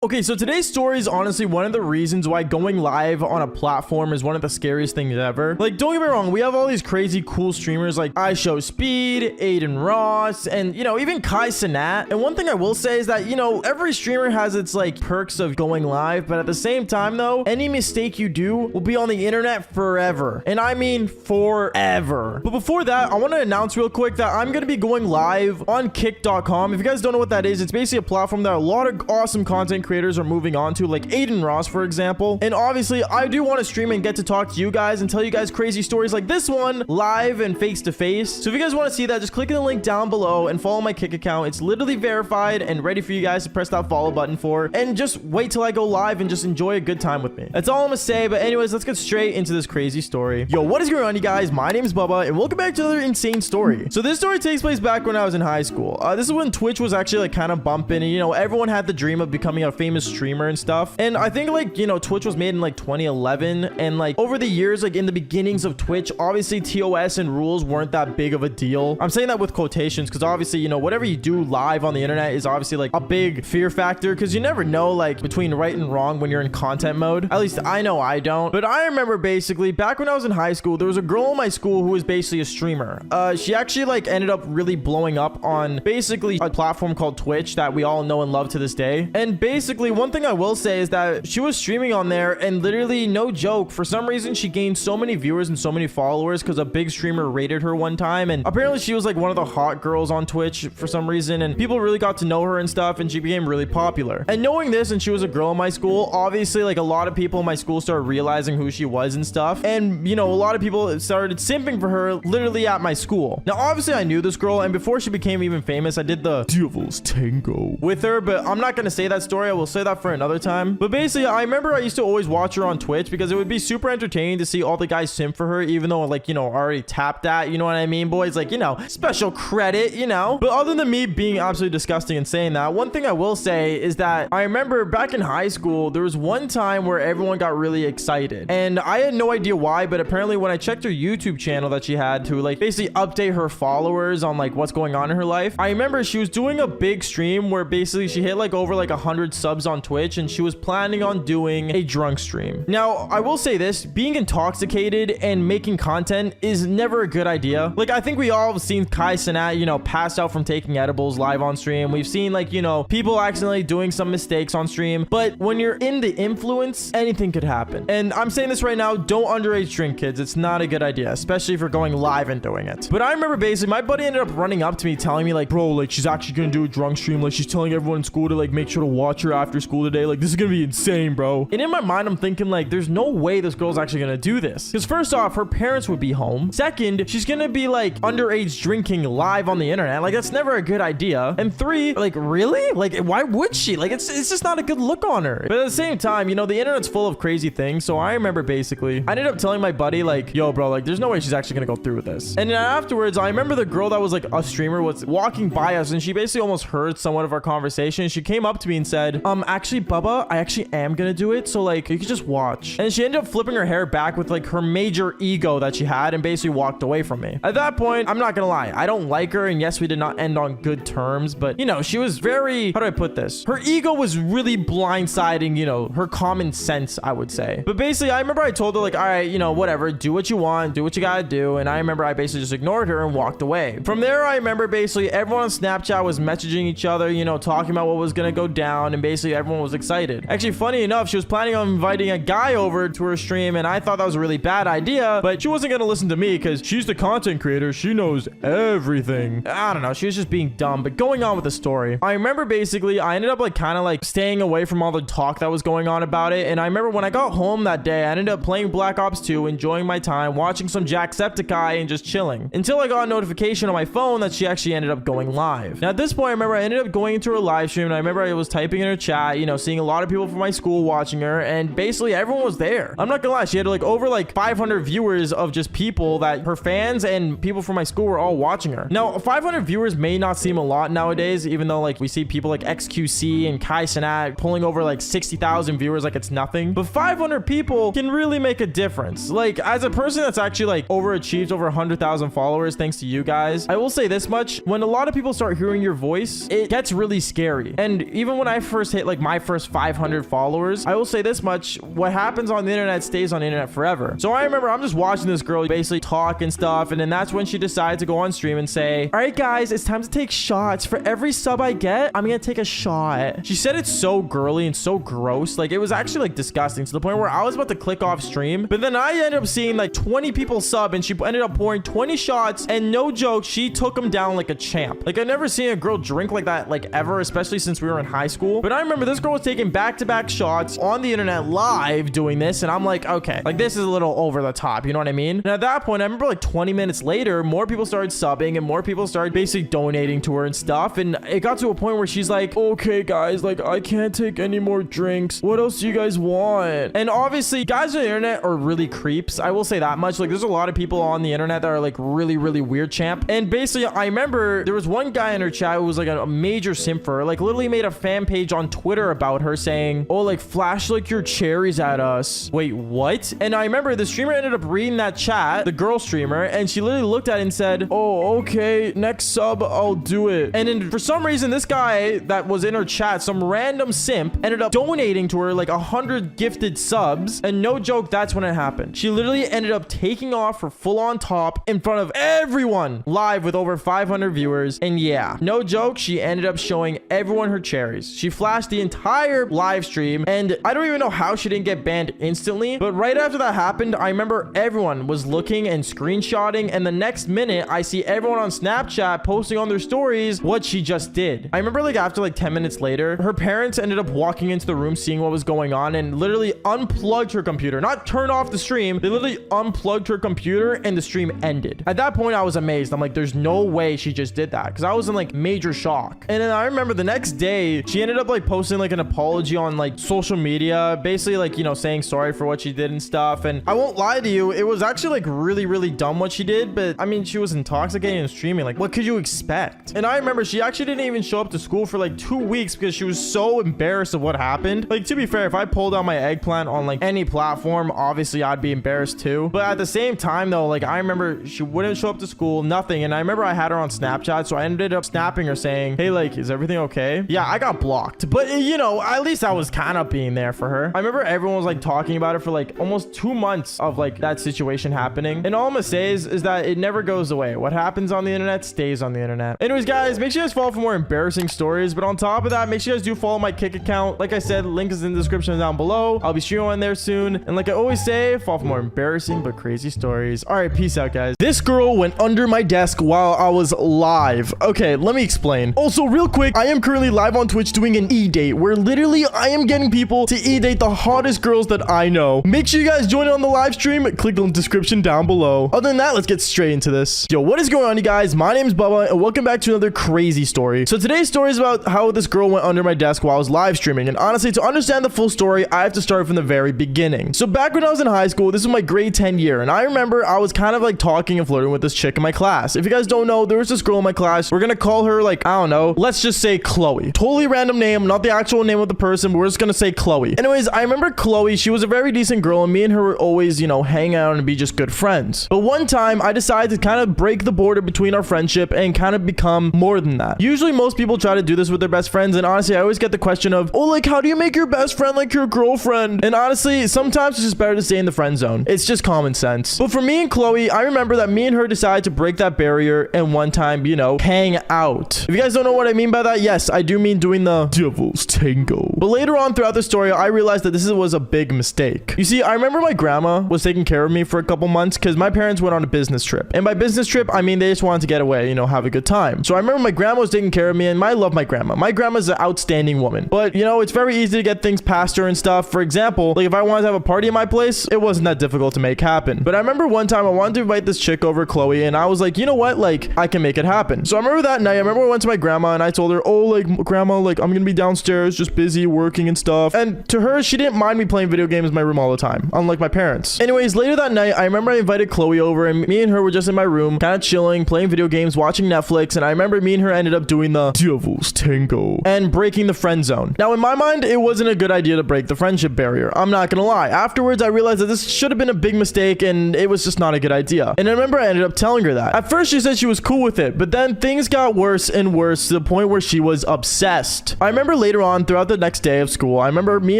Okay, so today's story is honestly one of the reasons why going live on a platform is one of the scariest things ever. Like, don't get me wrong, we have all these crazy cool streamers like I Show Speed, Aiden Ross, and, even Kai Cenat. And one thing I will say is that, every streamer has its, like, perks of going live, but at the same time, though, any mistake you do will be on the internet forever. And I mean forever. But before that, I want to announce real quick that I'm going to be going live on kick.com. If you guys don't know what that is, it's basically a platform that a lot of awesome content creators are moving on to, like Aiden Ross, for example. And obviously, I do want to stream and get to talk to you guys and tell you guys crazy stories like this one live and face to face. So if you guys want to see that, just click the link down below and follow my Kick account. It's literally verified and ready for you guys to press that follow button for. And just wait till I go live and just enjoy a good time with me. That's all I'm gonna say. But anyways, let's get straight into this crazy story. Yo, what is going on, you guys? My name is Bubba, and welcome back to another insane story. So this story takes place back when I was in high school. This is when Twitch was actually like kind of bumping, and everyone had the dream of becoming a famous streamer and stuff. And I think like Twitch was made in like 2011, and like over the years, like in the beginnings of Twitch, obviously TOS and rules weren't that big of a deal. I'm saying that with quotations because obviously whatever you do live on the internet is obviously like a big fear factor, because you never know like between right and wrong when you're in content mode. At least I know I don't. But I remember basically back when I was in high school, there was a girl in my school who was basically a streamer. She actually like ended up really blowing up on basically a platform called Twitch that we all know and love to this day. And basically one thing I will say is that she was streaming on there, and literally no joke, for some reason she gained so many viewers and so many followers because a big streamer rated her one time, and apparently she was like one of the hot girls on Twitch for some reason, and people really got to know her and stuff, and she became really popular. And knowing this, and she was a girl in my school, obviously like a lot of people in my school started realizing who she was and stuff, and a lot of people started simping for her literally at my school. Now obviously I knew this girl, and before she became even famous, I did the Devil's Tango with her, but I'm not gonna say that story. I will say that for another time. But basically, I remember I used to always watch her on Twitch because it would be super entertaining to see all the guys simp for her, even though like already tapped that, you know what I mean, boys? Like, special credit, But other than me being absolutely disgusting and saying that, one thing I will say is that I remember back in high school, there was one time where everyone got really excited, and I had no idea why, but apparently when I checked her YouTube channel that she had to like basically update her followers on like what's going on in her life, I remember she was doing a big stream where basically she hit like over like 100 subs on Twitch, and she was planning on doing a drunk stream. Now I will say this, being intoxicated and making content is never a good idea. Like, I think we all have seen Kai Cenat passed out from taking edibles live on stream. We've seen like people accidentally doing some mistakes on stream, but when you're in the influence, anything could happen. And I'm saying this right now, don't underage drink, kids. It's not a good idea, especially if you're going live and doing it. But I remember basically my buddy ended up running up to me telling me like, bro, like she's actually gonna do a drunk stream, like she's telling everyone in school to like make sure to watch her after school today, like this is gonna be insane, bro. And in my mind I'm thinking like, there's no way this girl's actually gonna do this, because first off, her parents would be home. Second, she's gonna be like underage drinking live on the internet. Like, that's never a good idea. And three, like, really? Like, why would she? Like, it's just not a good look on her. But at the same time, the internet's full of crazy things. So I remember basically I ended up telling my buddy like, yo bro, like there's no way she's actually gonna go through with this. And then afterwards, I remember the girl that was like a streamer was walking by us, and she basically almost heard somewhat of our conversation. She came up to me and said, actually Bubba, I actually am gonna do it, so like you could just watch. And she ended up flipping her hair back with like her major ego that she had, and basically walked away from me. At that point, I'm not gonna lie, I don't like her, and yes, we did not end on good terms, but she was very, how do I put this, her ego was really blindsiding her common sense, I would say. But basically I remember I told her like, all right, whatever, do what you want, do what you gotta do. And I remember I basically just ignored her and walked away. From there, I remember basically everyone on Snapchat was messaging each other, talking about what was gonna go down, and basically everyone was excited. Actually, funny enough, she was planning on inviting a guy over to her stream, and I thought that was a really bad idea, but she wasn't gonna listen to me because she's the content creator, she knows everything. I don't know, she was just being dumb. But going on with the story, I remember basically I ended up like kind of like staying away from all the talk that was going on about it. And I remember when I got home that day, I ended up playing Black Ops 2, enjoying my time, watching some Jacksepticeye and just chilling, until I got a notification on my phone that she actually ended up going live. Now at this point, I remember I ended up going into her live stream, and I remember I was typing in her chat, seeing a lot of people from my school watching her, and basically everyone was there. I'm not gonna lie, she had like over like 500 viewers of just people that her fans and people from my school were all watching her. Now 500 viewers may not seem a lot nowadays, even though like we see people like XQC and Kai Cenat pulling over like 60,000 viewers like it's nothing, but 500 people can really make a difference. Like, as a person that's actually like overachieved over 100,000 followers thanks to you guys, I will say this much: when a lot of people start hearing your voice, it gets really scary. And even when I first hit like my first 500 followers, I will say this much: what happens on the internet stays on the internet forever. So I remember I'm just watching this girl basically talk and stuff, and then that's when she decided to go on stream and say, all right guys, it's time to take shots. For every sub I get, I'm gonna take a shot. She said it so girly and so gross, like it was actually like disgusting, to the point where I was about to click off stream. But then I ended up seeing like 20 people sub, and she ended up pouring 20 shots, and no joke, she took them down like a champ. Like I've never seen a girl drink like that like ever, especially since we were in high school. But I remember this girl was taking back-to-back shots on the internet live doing this, and I'm like, okay, like this is a little over the top, you know what I mean? And at that point, I remember like 20 minutes later, more people started subbing and more people started basically donating to her and stuff, and it got to a point where she's like, okay guys, like I can't take any more drinks, what else do you guys want? And obviously guys on the internet are really creeps, I will say that much. Like there's a lot of people on the internet that are like really weird, champ. And basically I remember there was one guy in her chat who was like a major simp for her, like literally made a fan page on Twitter about her saying, oh, like flash like your cherries at us. Wait, what? And I remember the streamer ended up reading that chat, the girl streamer, and she literally looked at it and said, oh, okay, next sub, I'll do it. And then for some reason, this guy that was in her chat, some random simp, ended up donating to her like 100 gifted subs. And no joke, that's when it happened. She literally ended up taking off her full-on top in front of everyone live with over 500 viewers. And yeah, no joke, she ended up showing everyone her cherries. She flashed the entire live stream, and I don't even know how she didn't get banned instantly. But right after that happened, I remember everyone was looking and screenshotting, and the next minute I see everyone on Snapchat posting on their stories what she just did. I remember like after like 10 minutes later, her parents ended up walking into the room, seeing what was going on, and literally unplugged her computer. Not turned off the stream, they literally unplugged her computer, and the stream ended. At that point I was amazed. I'm like, there's no way she just did that, because I was in like major shock. And then I remember the next day she ended up like posting like an apology on like social media, basically like, you know, saying sorry for what she did and stuff. And I won't lie to you, it was actually like really dumb what she did, but I mean, she was intoxicating and streaming, like what could you expect? And I remember she actually didn't even show up to school for like 2 weeks because she was so embarrassed of what happened. Like, to be fair, if I pulled out my eggplant on like any platform, obviously I'd be embarrassed too. But at the same time though, like I remember she wouldn't show up to school, nothing. And I remember I had her on Snapchat, so I ended up snapping her saying, hey, like, is everything okay? Yeah, I got blocked, but you know, at least I was kind of being there for her. I remember everyone was like talking about it for like almost 2 months of like that situation happening. And all I'm gonna say is that it never goes away. What happens on the internet stays on the internet. Anyways, guys, make sure you guys follow for more embarrassing stories. But on top of that, make sure you guys do follow my Kick account. Like I said, link is in the description down below. I'll be streaming on there soon. And like I always say, follow for more embarrassing but crazy stories. All right, peace out, guys. This girl went under my desk while I was live. Okay, let me explain. Also, real quick, I am currently live on Twitch doing an e-date where literally I am getting people to e-date the hottest girls that I know. Make sure you guys join in on the live stream. Click the description down below. Other than that, let's get straight into this. Yo, what is going on, you guys? My name is Bubba, and welcome back to another crazy story. So today's story is about how this girl went under my desk while I was live streaming. And honestly, to understand the full story, I have to start from the very beginning. So back when I was in high school, this was my grade 10 year, and I remember I was kind of like talking and flirting with this chick in my class. If you guys don't know, there was this girl in my class. We're gonna call her, like, I don't know, let's just say Chloe. Totally random name, not the actual name of the person, but we're just gonna say Chloe. Anyways, I remember Chloe, she was a very decent girl, and me and her were always, you know, hang out and be just good friends. But one time I decided to kind of break the border between our friendship and kind of become more than that. Usually most people try to do this with their best friends, and honestly I always get the question of, oh, like, how do you make your best friend like your girlfriend? And honestly, sometimes it's just better to stay in the friend zone. It's just common sense. But for me and Chloe, I remember that me and her decided to break that barrier and one time, you know, hang out. If you guys don't know what I mean by that, yes, I do mean doing the devil's tango. But later on throughout the story, I realized that this was a big mistake. You see, I remember my grandma was taking care of me for a couple months because my parents went on a business trip. And by business trip, I mean they just wanted to get away, you know, have a good time. So I remember my grandma was taking care of me, and I love my grandma. My grandma's an outstanding woman. But, you know, it's very easy to get things past her and stuff. For example, like if I wanted to have a party at my place, it wasn't that difficult to make happen. But I remember one time I wanted to invite this chick over, Chloe, and I was like, you know what? Like, I can make it happen. So I remember that night, I remember I went to my grandma and I told her, oh, like, grandma, like, I'm gonna be downstairs just busy working and stuff. And to her, she didn't mind me playing video games in my room all the time, unlike my parents. Anyways, later that night, I remember I invited Chloe over, and me and her were just in my room, kind of chilling, playing video games, watching Netflix. And I remember me and her ended up doing the devil's tango and breaking the friend zone. Now, in my mind, it wasn't a good idea to break the friendship barrier. I'm not gonna lie. Afterwards, I realized that this should have been a big mistake, and it was just not a good idea. And I remember I ended up telling her that. At first, she said she was cool with it, but then things got worse and worse to the point where she was obsessed. I remember remember later on throughout the next day of school, I remember me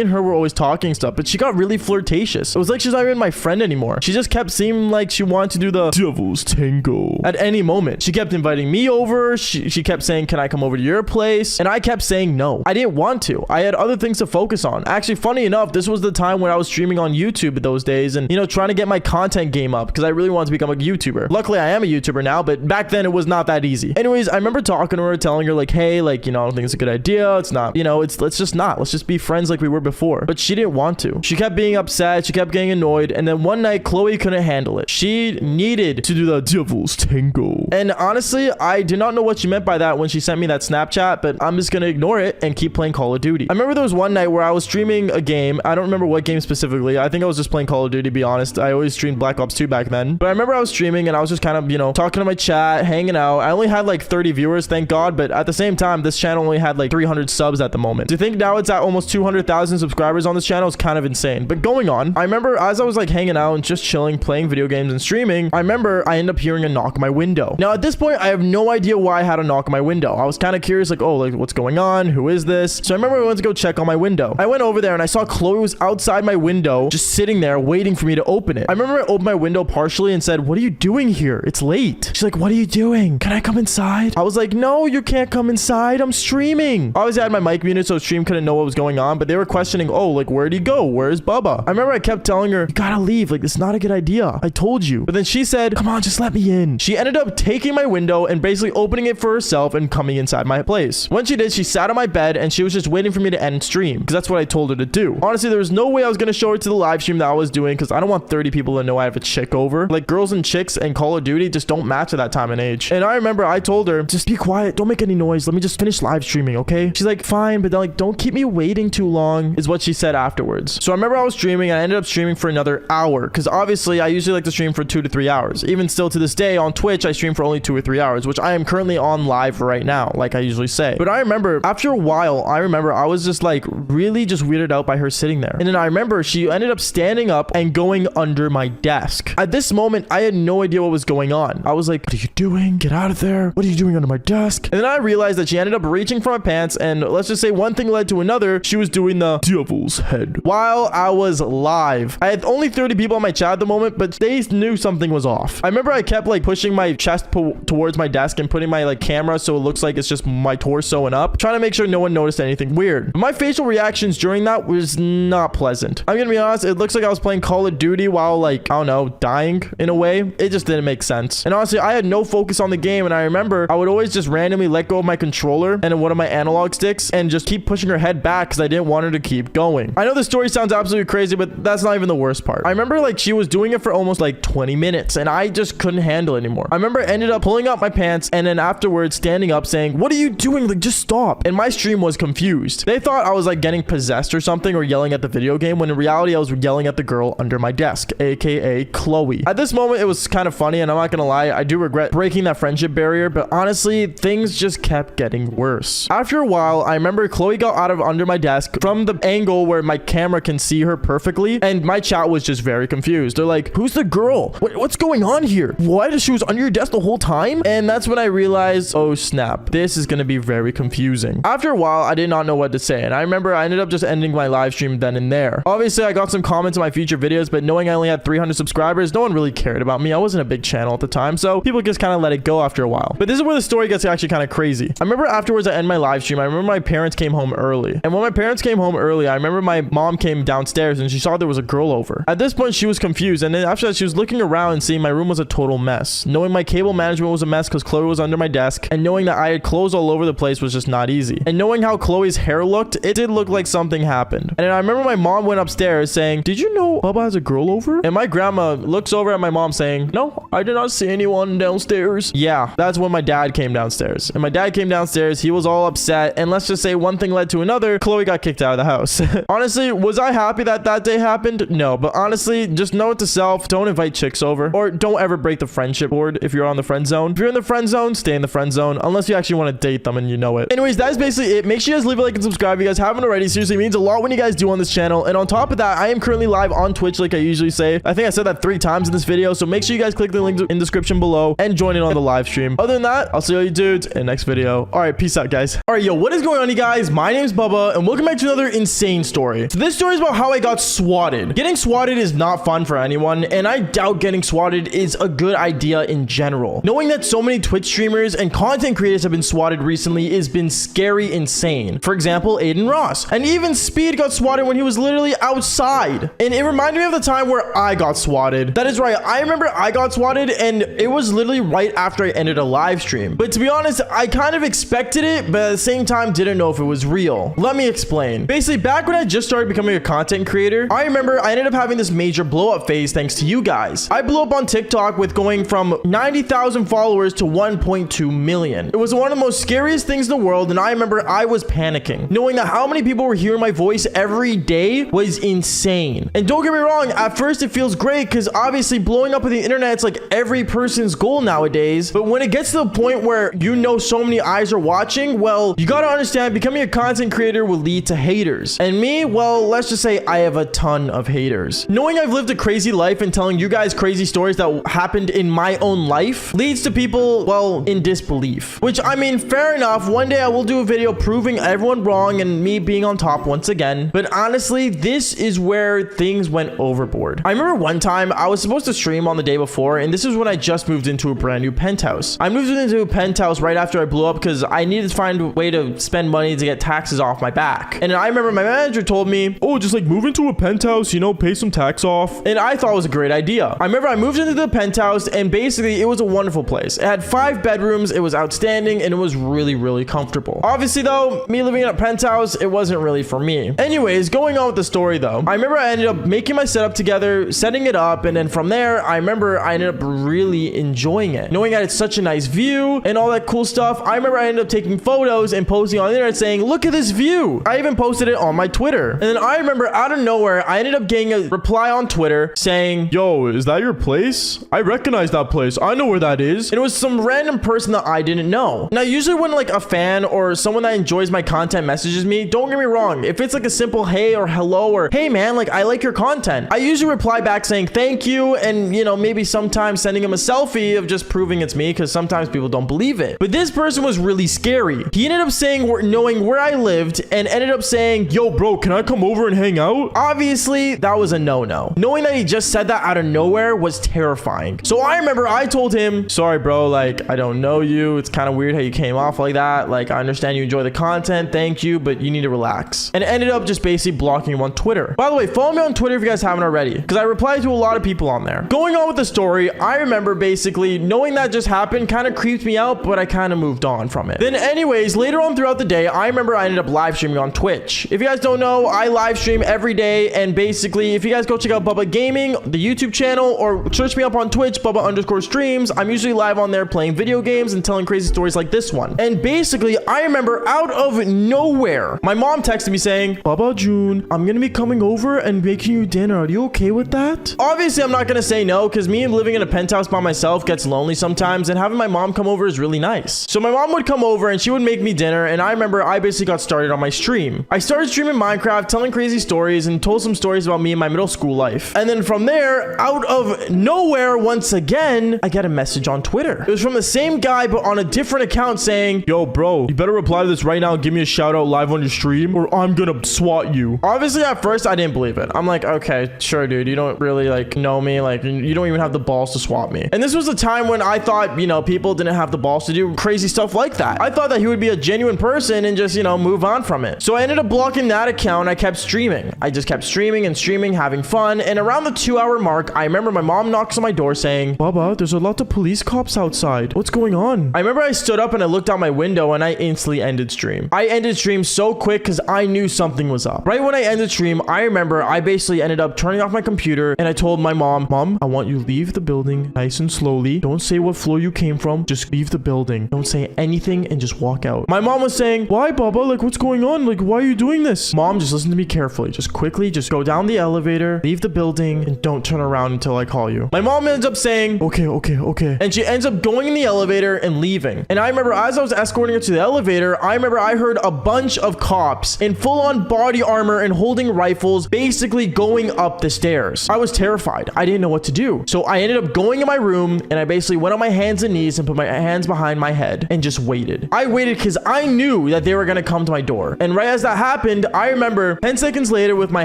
and her were always talking stuff, but she got really flirtatious. It was like she's not even my friend anymore. She just kept seeming like she wanted to do the devil's tango at any moment. She kept inviting me over. She kept saying, can I come over to your place? And I kept saying no. I didn't want to. I had other things to focus on. Actually, funny enough, this was the time when I was streaming on YouTube those days and, you know, trying to get my content game up because I really wanted to become a YouTuber. Luckily, I am a YouTuber now, but back then it was not that easy. Anyways, I remember talking to her, telling her like, hey, like, you know, I don't think it's a good idea. It's not, you know, let's just be friends like we were before. But she didn't want to. She kept being upset. She kept getting annoyed. And then one night, Chloe couldn't handle it. She needed to do the devil's tango. And honestly, I did not know what she meant by that when she sent me that Snapchat, but I'm just gonna ignore it and keep playing Call of Duty. I remember there was one night where I was streaming a game. I don't remember what game specifically. I think I was just playing Call of Duty, to be honest. I always streamed Black Ops 2 back then. But I remember I was streaming and I was just kind of, you know, talking to my chat, hanging out. I only had like 30 viewers, thank God. But at the same time, this channel only had like 300 subs at the moment. To think now it's at almost 200,000 subscribers on this channel is kind of insane. But going on, I remember as I was like hanging out and just chilling, playing video games and streaming, I remember I ended up hearing a knock on my window. Now at this point, I have no idea why I had a knock on my window. I was kind of curious, like, oh, like what's going on? Who is this? So I remember I went to go check on my window. I went over there and I saw Chloe was outside my window, just sitting there waiting for me to open it. I remember I opened my window partially and said, what are you doing here? It's late. She's like, what are you doing? Can I come inside? I was like, no, you can't come inside. I'm streaming. Obviously I had my mic muted, so stream couldn't know what was going on, but they were questioning, oh, like, where'd he go? Where's Bubba? I remember I kept telling her, you gotta leave. Like, it's not a good idea. I told you. But then she said, come on, just let me in. She ended up taking my window and basically opening it for herself and coming inside my place. When she did, she sat on my bed and she was just waiting for me to end stream because that's what I told her to do. Honestly, there was no way I was going to show her to the live stream that I was doing because I don't want 30 people to know I have a chick over. Like, girls and chicks and Call of Duty just don't match at that time and age. And I remember I told her, just be quiet. Don't make any noise. Let me just finish live streaming, okay? She's like, fine, but then, like, don't keep me waiting too long is what she said afterwards. So I remember I was streaming and I ended up streaming for another hour because obviously I usually like to stream for 2 to 3 hours. Even still to this day on Twitch, I stream for only 2 or 3 hours, which I am currently on live right now, like I usually say. But I remember after a while, I was just like really just weirded out by her sitting there. And then I remember she ended up standing up and going under my desk. At this moment, I had no idea what was going on. I was like, what are you doing? Get out of there. What are you doing under my desk? And then I realized that she ended up reaching for my pants and let's just say one thing led to another. She was doing the devil's head while I was live. I had only 30 people on my chat at the moment, but they knew something was off. I remember I kept like pushing my chest towards my desk and putting my like camera so it looks like it's just my torso and up, trying to make sure no one noticed anything weird. But my facial reactions during that was not pleasant. I'm gonna be honest, it looks like I was playing Call of Duty while like, I don't know, dying in a way. It just didn't make sense. And honestly, I had no focus on the game and I remember I would always just randomly let go of my controller and then one of my analog sticks and just keep pushing her head back because I didn't want her to keep going. I know this story sounds absolutely crazy, but that's not even the worst part. I remember like she was doing it for almost like 20 minutes and I just couldn't handle it anymore. I remember I ended up pulling up my pants and then afterwards standing up saying, what are you doing? Like, just stop. And my stream was confused. They thought I was like getting possessed or something or yelling at the video game when in reality I was yelling at the girl under my desk, aka Chloe. At this moment, it was kind of funny and I'm not gonna lie, I do regret breaking that friendship barrier, but honestly, things just kept getting worse. After a while, I remember Chloe got out of under my desk from the angle where my camera can see her perfectly and my chat was just very confused. They're like, who's the girl? What's going on here? What? She was under your desk the whole time? And that's when I realized, oh snap, this is gonna be very confusing. After a while, I did not know what to say and I remember I ended up just ending my live stream then and there. Obviously, I got some comments on my future videos, but knowing I only had 300 subscribers, no one really cared about me. I wasn't a big channel at the time, so people just kind of let it go after a while. But this is where the story gets actually kind of crazy. I remember afterwards I end my live stream, I remember my parents came home early. And when my parents came home early, I remember my mom came downstairs and she saw there was a girl over. At this point, she was confused. And then after that, she was looking around and seeing my room was a total mess. Knowing my cable management was a mess because Chloe was under my desk. And knowing that I had clothes all over the place was just not easy. And knowing how Chloe's hair looked, it did look like something happened. And then I remember my mom went upstairs saying, did you know Bubba has a girl over? And my grandma looks over at my mom saying, no, I did not see anyone downstairs. Yeah, that's when my dad came downstairs. And my dad came downstairs. He was all upset. And let's just say one thing led to another. Chloe got kicked out of the house. Honestly, was I happy that that day happened? No, but honestly, just note to self, don't invite chicks over or don't ever break the friendship board if you're on the friend zone. If you're in the friend zone, stay in the friend zone unless you actually want to date them and you know it. Anyways, that is basically it. Make sure you guys leave a like and subscribe if you guys haven't already. Seriously, it means a lot when you guys do on this channel. And on top of that, I am currently live on Twitch like I usually say. I think I said that 3 times in this video, so make sure you guys click the link in the description below and join in on the live stream. Other than that, I'll see all you dudes in the next video. All right, peace out, guys. All right, yo, what is going on, money, guys? My name is Bubba, and welcome back to another insane story. So this story is about how I got swatted. Getting swatted is not fun for anyone, and I doubt getting swatted is a good idea in general. Knowing that so many Twitch streamers and content creators have been swatted recently has been scary insane. For example, Aiden Ross. And even Speed got swatted when he was literally outside. And it reminded me of the time where I got swatted. That is right. I remember I got swatted, and it was literally right after I ended a live stream. But to be honest, I kind of expected it, but at the same time didn't know if it was real. Let me explain. Basically, back when I just started becoming a content creator, I remember I ended up having this major blow up phase thanks to you guys. I blew up on TikTok with going from 90,000 followers to 1.2 million. It was one of the most scariest things in the world, and I remember I was panicking. Knowing that how many people were hearing my voice every day was insane. And don't get me wrong, at first it feels great because obviously blowing up with the internet, it's like every person's goal nowadays. But when it gets to the point where you know so many eyes are watching, well, you gotta understand becoming a content creator will lead to haters. And me, well, let's just say I have a ton of haters. Knowing I've lived a crazy life and telling you guys crazy stories that happened in my own life leads to people, well, in disbelief. Which, I mean, fair enough. One day I will do a video proving everyone wrong and me being on top once again. But honestly, this is where things went overboard. I remember one time I was supposed to stream on the day before, and this is when I just moved into a brand new penthouse. I moved into a penthouse right after I blew up because I needed to find a way to spend money to get taxes off my back. And I remember my manager told me, oh, just like move into a penthouse, you know, pay some tax off. And I thought it was a great idea. I remember I moved into the penthouse, and basically it was a wonderful place. It had 5 bedrooms, it was outstanding, and it was really, really comfortable. Obviously though, me living in a penthouse, it wasn't really for me. Anyways, going on with the story though, I remember I ended up making my setup together, setting it up, and then from there, I remember I ended up really enjoying it. Knowing that it's such a nice view and all that cool stuff, I remember I ended up taking photos and posting on the internet saying, look at this view. I even posted it on my Twitter. And then I remember out of nowhere, I ended up getting a reply on Twitter saying, yo, is that your place? I recognize that place. I know where that is. And it was some random person that I didn't know. Now, usually when like a fan or someone that enjoys my content messages me, don't get me wrong. If it's like a simple hey or hello or hey man, like I like your content, I usually reply back saying thank you, and you know, maybe sometimes sending him a selfie of just proving it's me, because sometimes people don't believe it. But this person was really scary. He ended up saying, knowing where I lived, and ended up saying, yo bro, can I come over and hang out? Obviously that was a no-no. Knowing that he just said that out of nowhere was terrifying. So I remember I told him, sorry bro, like I don't know you, it's kind of weird how you came off like that, like I understand you enjoy the content, thank you, but you need to relax. And ended up just basically blocking him on Twitter. By the way, follow me on Twitter if you guys haven't already, because I replied to a lot of people on there. Going on with the story, I remember basically knowing that just happened kind of creeped me out, but I kind of moved on from it. Then anyways, later on throughout the day, I remember I ended up live streaming on Twitch. If you guys don't know, I live stream every day, and basically if you guys go check out Bubba Gaming, the YouTube channel, or search me up on Twitch, Bubba_streams, I'm usually live on there playing video games and telling crazy stories like this one. And basically I remember out of nowhere, my mom texted me saying, Bubba June, I'm gonna be coming over and making you dinner. Are you okay with that? Obviously I'm not gonna say no, because me living in a penthouse by myself gets lonely sometimes, and having my mom come over is really nice. So my mom would come over and she would make me dinner, and I remember I basically got started on my stream. I started streaming Minecraft, telling crazy stories, and told some stories about me and my middle school life. And then from there, out of nowhere, once again, I get a message on Twitter. It was from the same guy, but on a different account saying, yo bro, you better reply to this right now and give me a shout out live on your stream, or I'm gonna swat you. Obviously at first I didn't believe it. I'm like, okay, sure dude, you don't really like know me, like you don't even have the balls to swat me. And this was the time when I thought, you know, people didn't have the balls to do crazy stuff like that. I thought that he would be a genuine person and just, you know, move on from it. So I ended up blocking that account. I kept streaming. I just kept streaming and streaming, having fun. And around the 2-hour mark, I remember my mom knocks on my door saying, Bubba, there's a lot of police cops outside. What's going on? I remember I stood up and I looked out my window, and I instantly ended stream. I ended stream so quick because I knew something was up. Right when I ended stream, I remember I basically ended up turning off my computer, and I told my mom, I want you to leave the building nice and slowly. Don't say what floor you came from. Just leave the building. Don't say anything and just walk out. My mom was saying, why Bubba? Like what's going on? Like why are you doing this? Mom, just listen to me carefully. Just quickly, just go down the elevator, leave the building, and don't turn around until I call you. My mom ends up saying, okay. And she ends up going in the elevator and leaving. And I remember as I was escorting her to the elevator, I remember I heard a bunch of cops in full-on body armor and holding rifles basically going up the stairs. I was terrified. I didn't know what to do. So I ended up going in my room, and I basically went on my hands and knees and put my hands behind my head and just waited. I waited because I knew that they were gonna come to my door. And right as that happened, I remember 10 seconds later with my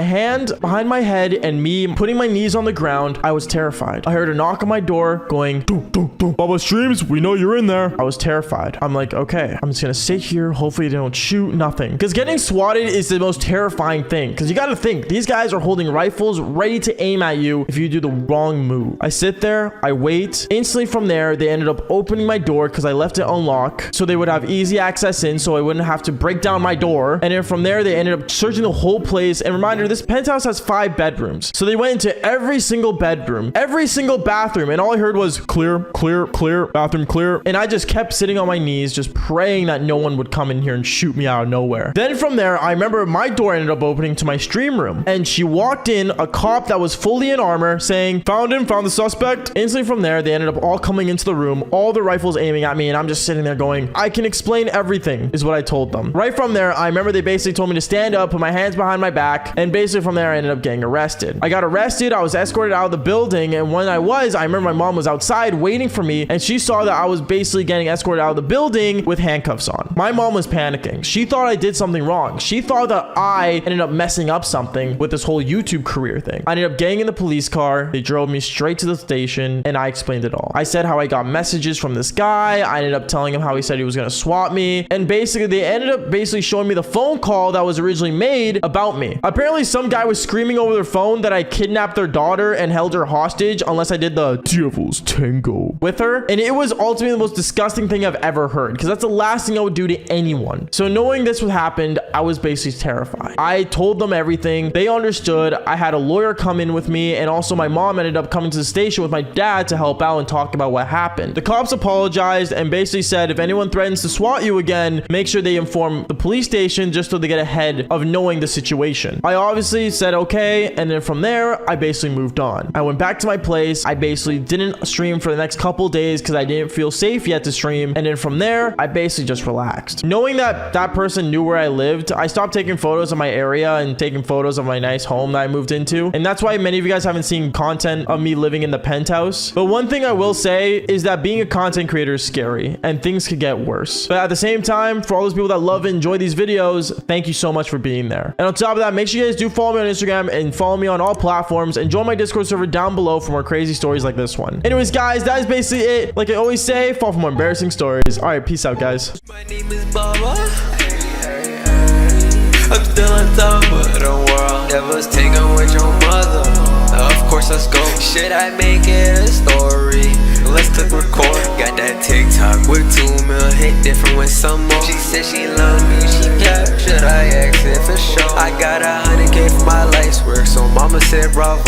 hand behind my head and me putting my knees on the ground, I was terrified. I heard a knock on my door going, doo, doo, doo. Bubba Streams, we know you're in there. I was terrified. I'm like, okay, I'm just gonna sit here. Hopefully they don't shoot, nothing. Because getting swatted is the most terrifying thing. Because you gotta think, these guys are holding rifles ready to aim at you if you do the wrong move. I sit there, I wait. Instantly from there, they ended up opening my door because I left it unlocked so they would have easy access in so I wouldn't have to break down my door. And then from there, they ended up searching the whole place. And reminder, this penthouse has 5 bedrooms. So they went into every single bedroom, every single bathroom, and all I heard was clear, clear, clear, bathroom clear. And I just kept sitting on my knees, just praying that no one would come in here and shoot me out of nowhere. Then from there, I remember my door ended up opening to my stream room, and she walked in, a cop that was fully in armor saying, found him, found the suspect. Instantly from there, they ended up all coming into the room, all the rifles aiming at me, and I'm just sitting there going, I can explain everything, is what I told them. Right from there, I remember they basically told me to stand up, put my hands behind my back, and basically from there, I ended up getting arrested. I got arrested, I was escorted out of the building, and when I remember my mom was outside waiting for me, and she saw that I was basically getting escorted out of the building with handcuffs on. My mom was panicking. She thought I did something wrong. She thought that I ended up messing up something with this whole YouTube career thing. I ended up getting in the police car. They drove me straight to the station, and I explained it all. I said how I got messages from this guy. I ended up telling him how he said he was going to swap me, and basically they ended up showing me the phone call that was originally made about me. Apparently some guy was screaming over their phone that I kidnapped their daughter and held her hostage unless I did the devil's tango with her, and it was ultimately the most disgusting thing I've ever heard, because that's the last thing I would do to anyone. So knowing this would happen, I was basically terrified. I told them everything. They understood. I had a lawyer come in with me, and also my mom ended up coming to the station with my dad to help out and talk about what happened. The cops apologized and basically said if anyone threatens to swat you again, make sure they inform the police station just so they get ahead of knowing the situation. I obviously said okay, and then from there, I basically moved on. I went back to my place. I basically didn't stream for the next couple days because I didn't feel safe yet to stream, and then from there, I basically just relaxed. Knowing that that person knew where I lived, I stopped taking photos of my area and taking photos of my nice home that I moved into, and that's why many of you guys haven't seen content of me living in the penthouse. But one thing I will say is that being a content creator is scary, and things could get worse. But at the same time, for all those people that love and enjoy these videos, thank you so much for being there. And on top of that, make sure you guys do follow me on Instagram and follow me on all platforms, and join my Discord server down below for more crazy stories like this one. Anyways, guys, that is basically it. Like I always say, fall for more embarrassing stories. All right, peace out, guys. My name is Bubba. I'm still on top of the world. Never taken with your mother. Of course, let's go. Should I make it a story? Let's click record. Got that TikTok with 2 mil hit different with some more. She said she loved me, she clapped. Should I ask it for sure? I got 100K for my life's work, so mama said bravo.